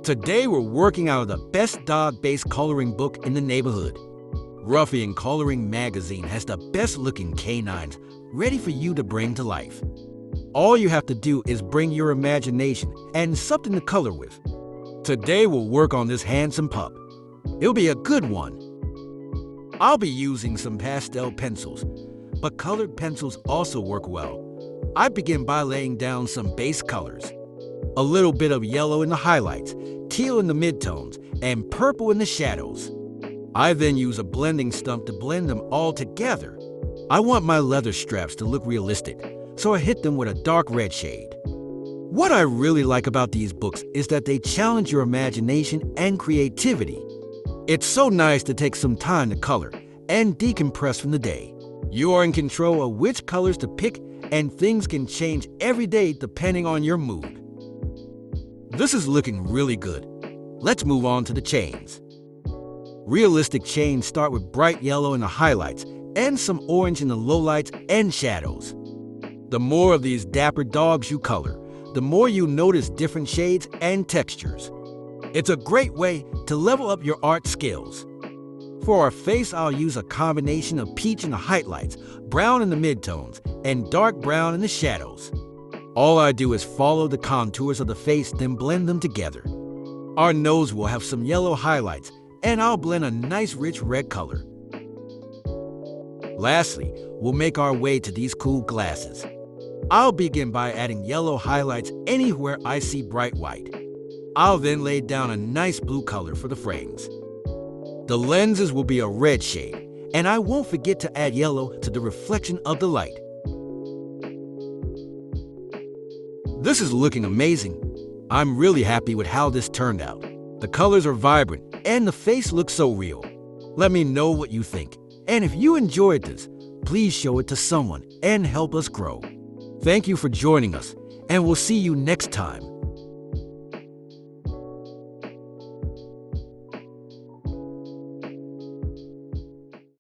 Today we're working out of the best dog-based coloring book in the neighborhood. Ruffian Coloring Magazine has the best-looking canines ready for you to bring to life. All you have to do is bring your imagination and something to color with. Today we'll work on this handsome pup. It'll be a good one. I'll be using some pastel pencils, but colored pencils also work well. I begin by laying down some base colors. A little bit of yellow in the highlights, teal in the midtones, and purple in the shadows. I then use a blending stump to blend them all together. I want my leather straps to look realistic, so I hit them with a dark red shade. What I really like about these books is that they challenge your imagination and creativity. It's so nice to take some time to color and decompress from the day. You are in control of which colors to pick, and things can change every day depending on your mood. This is looking really good. Let's move on to the chains. Realistic chains start with bright yellow in the highlights and some orange in the lowlights and shadows. The more of these dapper dogs you color, the more you notice different shades and textures. It's a great way to level up your art skills. For our face, I'll use a combination of peach in the highlights, brown in the midtones, and dark brown in the shadows. All I do is follow the contours of the face, then blend them together. Our nose will have some yellow highlights, and I'll blend a nice rich red color. Lastly, we'll make our way to these cool glasses. I'll begin by adding yellow highlights anywhere I see bright white. I'll then lay down a nice blue color for the frames. The lenses will be a red shade, and I won't forget to add yellow to the reflection of the light. This is looking amazing. I'm really happy with how this turned out. The colors are vibrant, and the face looks so real. Let me know what you think. And if you enjoyed this, please show it to someone and help us grow. Thank you for joining us, and we'll see you next time.